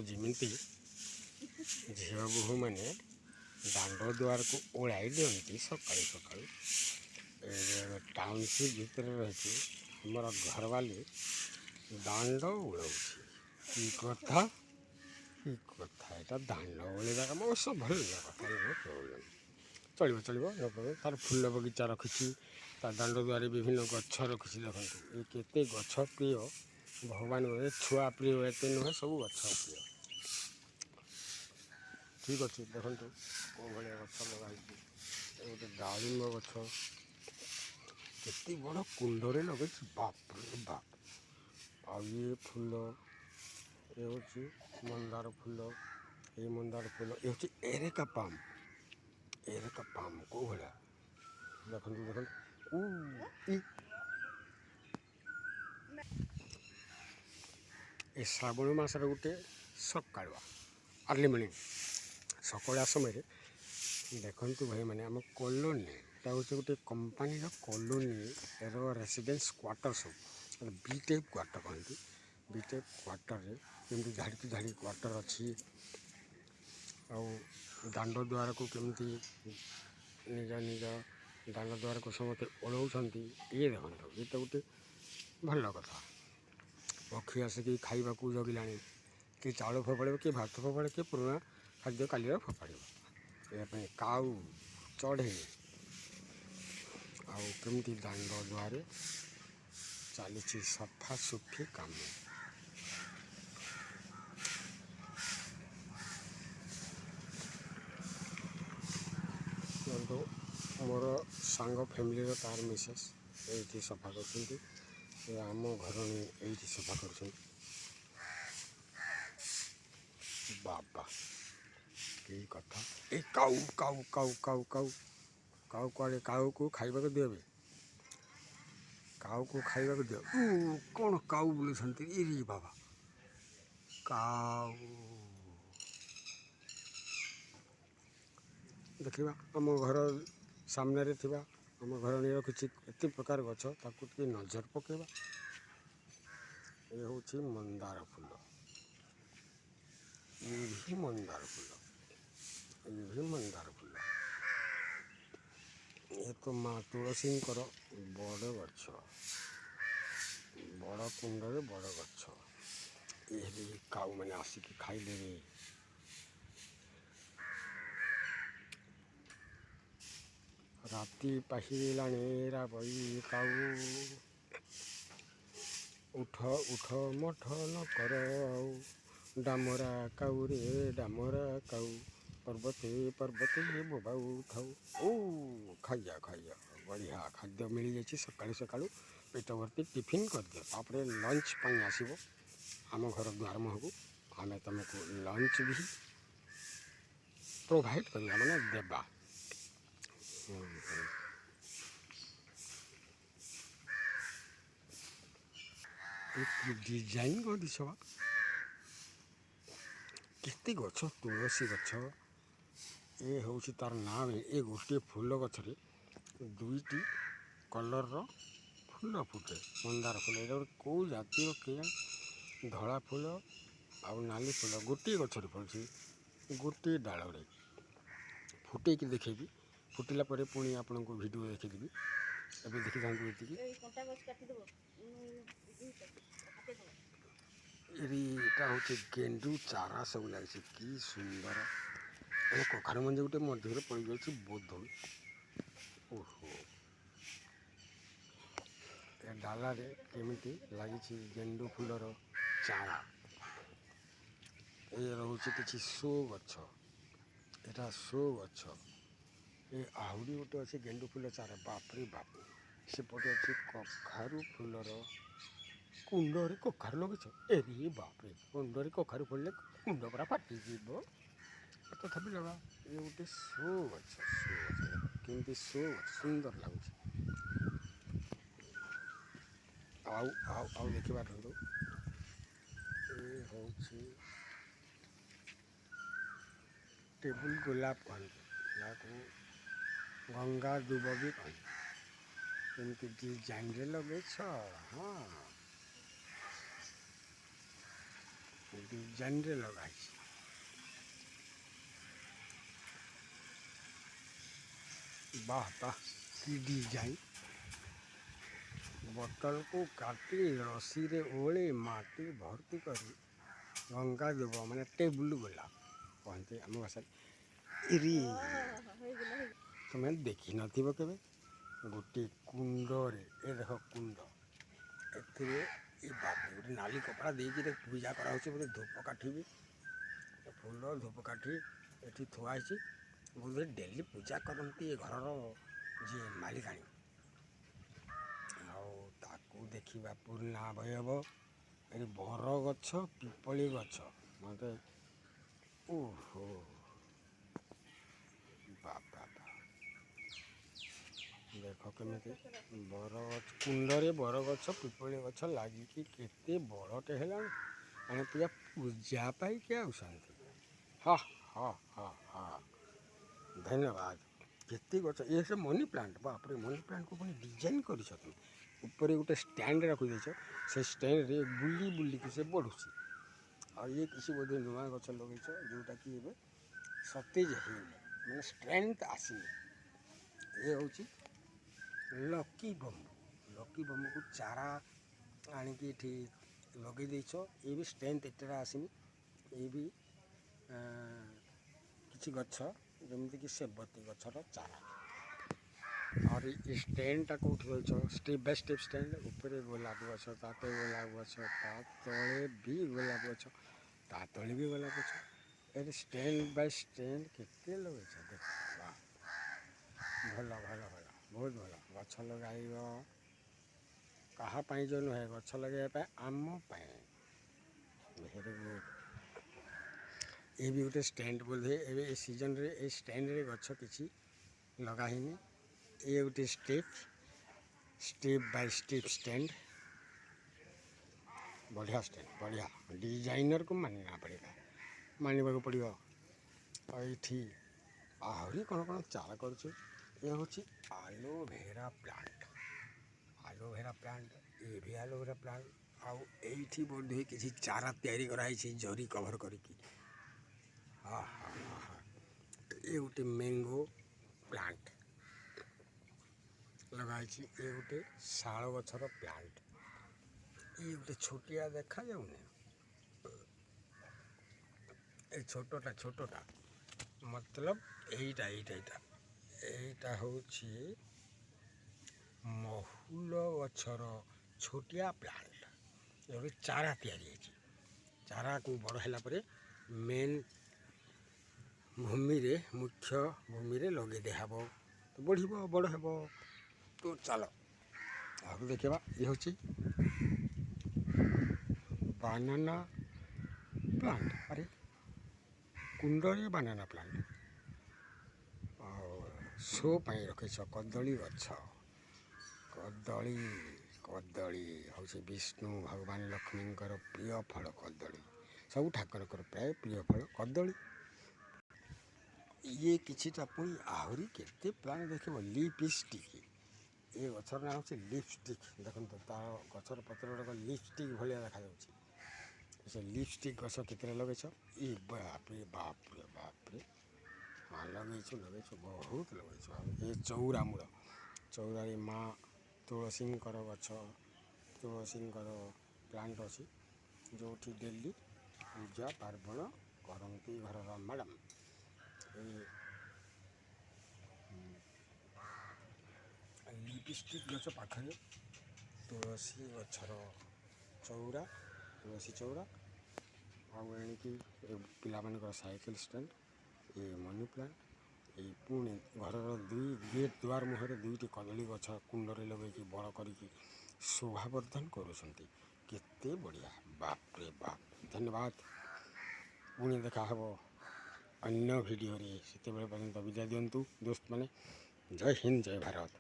ଯେମିତି ଝିଅ ବୋହୂମାନେ ଦାଣ୍ଡ ଦୁଆରକୁ ଓଳାଇ ଦିଅନ୍ତି ସକାଳୁ ସକାଳୁ, ଟାଉନସିପ୍ ଭିତରେ ରହିଛି ଆମର ଘରବାଲି ଦାଣ୍ଡ ଓଳଉଛି। କି କଥା ଏଇଟା ଦାଣ୍ଡ ଓଳେଇବା କାମ ଅବଶ୍ୟ ଭଲ କଥା ନୁହେଁ, ପ୍ରୋବ୍ଲେମ୍ ଚଳିବ ନ ପ୍ରୋବ୍ଲେମ୍। ତା'ର ଫୁଲ ବଗିଚା ରଖିଛି, ତା ଦାଣ୍ଡ ଦୁଆରେ ବିଭିନ୍ନ ଗଛ ରଖିଛି। ଦେଖନ୍ତୁ ଏ କେତେ ଗଛ ପ୍ରିୟ ଭଗବାନ, ଛୁଆ ପ୍ରିୟ ଏତେ ନୁହେଁ, ସବୁ ଗଛ ପ୍ରିୟ। ଠିକ୍ ଅଛି, ଦେଖନ୍ତୁ କେଉଁ ଭଳିଆ ଗଛ ଲଗା ହେଇଛି। ଏ ଗୋଟେ ଡାଳିମ୍ବ ଗଛ କେତେ ବଡ଼ କୁଣ୍ଡରେ ଲଗେଇଛି, ବାପରେ ବାପ। ଆଉ ଇଏ ଫୁଲ, ଏ ହେଉଛି ମନ୍ଦାର ଫୁଲ, ଏଇ ମନ୍ଦାର ଫୁଲ, ଏ ହେଉଛି ଏରେକା ପାମ୍ କେଉଁ ଭଳିଆ ଦେଖନ୍ତୁ। ଏ ଶ୍ରାବଣ ମାସର ଗୋଟେ ସକାଳୁଆ ଆର୍ଲି ମର୍ଣ୍ଣିଂ ସକାଳୁଆ ସମୟରେ ଦେଖନ୍ତୁ ଭାଇମାନେ, ଆମ କଲୋନୀ, ଏଇଟା ହେଉଛି ଗୋଟେ କମ୍ପାନୀର କଲୋନୀର ରେସିଡେନ୍ସ କ୍ୱାର୍ଟର, ସବୁ ବି ଟାଇପ୍ କ୍ୱାର୍ଟର କହନ୍ତି। ବି ଟାଇପ୍ କ୍ୱାର୍ଟରରେ କେମିତି ଧାଡ଼ିକି ଧାଡ଼ି କ୍ୱାର୍ଟର ଅଛି। ଆଉ ଦାଣ୍ଡ ଦୁଆରକୁ କେମିତି ନିଜ ଦାଣ୍ଡ ଦୁଆରକୁ ସମସ୍ତେ ଓଳଉଛନ୍ତି, ଇଏ ଦେଖନ୍ତୁ, ଏଇଟା ଗୋଟେ ଭଲ କଥା। ପକ୍ଷୀ ଆସିକି ଖାଇବାକୁ ଜଗିଲାଣି, କିଏ ଚାଉଳ ଫୋପାଡ଼ିବ, କିଏ ଭାତ ଫୋପାଡ଼ିବ, କିଏ ପୁରୁଣା ଖାଦ୍ୟ କାଲିର ଫୋପାଡ଼ିବ। ଏହା ପାଇଁ କାଉ ଚଢ଼େଇ, ଆଉ କେମିତି ଦାଣ୍ଡ ଦୁଆରେ ଚାଲିଛି ସଫାସୁଫି କାମ। ମୋର ସାଙ୍ଗ ଫ୍ୟାମିଲିର ତାର ମିସେସ୍ ଏଇଠି ସଫା କରୁଛନ୍ତି, ଆମ ଘର ଏଇଠି ସଫା କରୁଛନ୍ତି। ବାବା କି କଥା। ଏ କାଉ କୁଆଡ଼େ, କାଉକୁ ଖାଇବାକୁ ଦିଅବେ, କାଉକୁ ଖାଇବାକୁ ଦିଅ। କ'ଣ କାଉ ବୁଲୁଛନ୍ତି, ଇରେ ବାବା, କାଉ। ଦେଖିବା ଆମ ଘର ସାମ୍ନାରେ ଥିବା, ଆମ ଘର କିଛି ଏତେ ପ୍ରକାର ଗଛ, ତାକୁ ଟିକେ ନଜର ପକାଇବା। ଏ ହେଉଛି ମନ୍ଦାର ଫୁଲ, ଇଏ ବି ମନ୍ଦାର ଫୁଲ। ଏ ତ ମା ତୁଳସୀଙ୍କର ବଡ଼ ଗଛ, ବଡ଼ କୁଣ୍ଡରେ ବଡ଼ ଗଛ। ଏ କାଉମାନେ ଆସିକି ଖାଇଲେଣି। ରାତି ପାହିଲାଣି ରାବଇ କାଉ, ଉଠ ମଠ ନ କର ଆଉ, ଡାମରା କାଉ ରେ ଡାମରା କାଉ, ପର୍ବତେ ବୋବା ଉଠାଉ। ଖାଇବା ବଢ଼ିଆ ଖାଦ୍ୟ ମିଳିଯାଇଛି। ସକାଳୁ ପେଟ ଭର୍ତ୍ତି ଟିଫିନ୍ କରିଦିଅ, ତାପରେ ଲଞ୍ଚ ପାଇଁ ଆସିବ ଆମ ଘର ଦ୍ୱାର ମୁହଁକୁ। ଆମେ ତୁମକୁ ଲଞ୍ଚ ବି ପ୍ରୋଭାଇଡ଼୍ କରିବା, ମାନେ ଦେବା। ଡିଜାଇନ୍ କରିଛ, କେତେ ଗଛ, ତୁଳସୀ ଗଛ। ଏ ହେଉଛି ତା'ର ନାଁ। ଏ ଗୋଟିଏ ଫୁଲ ଗଛରେ ଦୁଇଟି କଲର୍ର ଫୁଲ ଫୁଟେ, ମନ୍ଦାର ଫୁଲ। ଏଇଟା ଗୋଟେ କେଉଁ ଜାତିର କେଜାଣି, ଧଳା ଫୁଲ ଆଉ ନାଲି ଫୁଲ ଗୋଟିଏ ଗଛରେ ଫଳୁଛି, ଗୋଟିଏ ଡାଳରେ। ଫୁଟେଇକି ଦେଖେଇବି, ଫୁଟିଲା ପରେ ପୁଣି ଆପଣଙ୍କୁ ଭିଡ଼ିଓ ଦେଖେଇଦେବି। ଏବେ ଦେଖିଥାନ୍ତୁ ଏତିକି। ଏଇଟା ହେଉଛି ଗେଣ୍ଡୁ ଚାରା ସବୁ ଲାଗିଛି, କି ସୁନ୍ଦର। ଏ କଖାରୁ ମଞ୍ଜି ଗୋଟେ ମଧ୍ୟରେ ପଡ଼ିଯାଇଛି ବୋଧହୁଏ। ଏ ଡାଲାରେ କେମିତି ଲାଗିଛି ଗେଣ୍ଡୁ ଫୁଲର ଚାରା। ଏ ରହୁଛି କିଛି ଶୋ ଗଛ, ଏଇଟା ଶୋ ଗଛ। ଏ ଆହୁରି ଗୋଟେ ଅଛି ଗେଣ୍ଡୁ ଫୁଲ ଚାରା, ବାପରେ ବାପ। ସେପଟେ ଅଛି କଖାରୁ ଫୁଲର କୁଣ୍ଡରେ କଖାରୁ ଲଗେଇଛ, ଏରେ ବାପରେ। କୁଣ୍ଡରେ କଖାରୁ ଫଳିଲେ କୁଣ୍ଡ ପୁରା ଫାଟିଯିବ, ତଥାପି ଲଗା। ଏ ଗୋଟେ ଶୋ ଗଛ, କେମିତି ସୁନ୍ଦର ଲାଗୁଛି। ଆଉ ଦେଖିବା ଧରନ୍ତୁ, ଏ ହେଉଛି ଟେବୁଲ୍ ଗୋଲାପ କହନ୍ତି, ଯାହାକୁ ଗଙ୍ଗା ଦୁବ ବି କହନ୍ତି। କେମିତି ଡିଜାଇନ୍ରେ ଲଗେଇଛ, ହଁ डिजाइनरे लगाई वाह वाह की डिजाइन बोतल को काटी रसी रे ओले माटी भर्ती करी गंगा देव माने टेबुल गोलाप कहते आम भाषा तुम देखी नथिबो केबे गोटे कुंडरे ए देख कुंड एथिरे ए बाप गोटे नाली कपड़ा देके पूजा कराउछे बोले धूपकाठी भी फूल धूपकाठी एठी थुआइछि बोले डेली पूजा करती ए घरर जे मालिकाणी ताकू देखा पुराना अवयव ये बर गछ पिपली गछ मत ओहो बाबा देख केमी बरगछ कुंडरे बरगछ पिपली गछ लगिकी केते बड़टे है मैंने पूरा पूजा पाई आसती हाँ हाँ हाँ हाँ धन्यवाद केते गछ ये सब मनी प्लांट बाप रे मनी प्लांट को पुणी डिजाइन कर ऊपर गोटे स्टैंड रखी देछ से स्टैंड रे बुली बुली के से बढ़ुची और ये किसी बोधे नुआ गछ लगे जोटा कि ए सतेज है मैंने स्ट्रेंथ आसनी ये हूँ लकी बम्बू को चारा आणिकी ये लगे देछ ये भी स्ट्रेंथ एटा आसनी ये भी किसी गछ जमीक सेबती गछर चारा और स्टैंड कौटी रही स्टेप बाय स्टेप स्टैंड ऊपर गोलाप गछ ताते गोलाप गछ तले भी गोलाप गछ तले भी गोलाप गछ ये स्टैंड बाय स्टैंड केते लगे देख भल भल भल बहुत भल गछ लगाइब कहाँ जो नुहे गछ लगे आम भेरी गुड ये भी गोटे स्टैंड बोधे ए सीजन रे ए स्टैंड रे गछ किसी लगाहीनी ये गोटे स्टेप बाय स्टेप स्टैंड बढ़िया स्टैंड बढ़िया डिजाइनर को मानना पड़ेगा मानवा पड़ो और ये आहरी कौन कौन चारा कर हूँ आलोवेरा प्लांट ये भी आलोवेरा प्लांट आउ ये बोधे किसी चारा तैयारी कराई जरी कभर करके हाँ हाँ हाँ हाँ ये गोटे मैंगो प्लांट लगाई ये गोटे शाल गछर प्लांट ये गोटे छोटिया देखा जाऊनी ये छोटोटा मतलब यहीटा हूँ महुल गछर छोटिया प्लांट ये चारा तैयारी चारा को बड़ है मेन भूमि मुख्य भूमि लगे देहब तो बढ़ बड़ हे तो चल आगे देखा ये हूँ बानाना प्लांट अरे कुंडरे बानाना प्लांट और शो पाई रखे कदली गछ कदली हूँ विष्णु भगवान लक्ष्मी प्रिय फल कदली सब ठाकुर प्राय प्रिय फल कदली ये किछिटा पुणी आहरी केते प्लांट देख लिपस्टिक ये गचर ना हूँ लिपस्टिक देखो तार गचर पत्र लिपस्टिक भाया देखा से लिपस्टिक गछ के लगे ये बाप रे हाँ लगे बहुत लगे ये चौरा मूल चौरारे माँ तुलसी गछ तुलसी प्लांट अच्छी जो डेली पूजा पार्वण करती घर मैडम लिपस्टिक गछ पाखे तुलसी गछर चौरा तुलसी चौरा आणिकी पिला साइकेल स्टैंड ये मनी प्लांट ये पुणी घर दुई गेट द्वार मुहर दुईटी कदली गछ कुंडरे लगे बड़ कर शोभावर्धन करते बढ़िया बाप रे बाप धन्यवाद पुणी देखा हे अन्य भिडियो से पर्यंत विदाय दिंतु दोस्त मैंने जय हिंद जय भारत।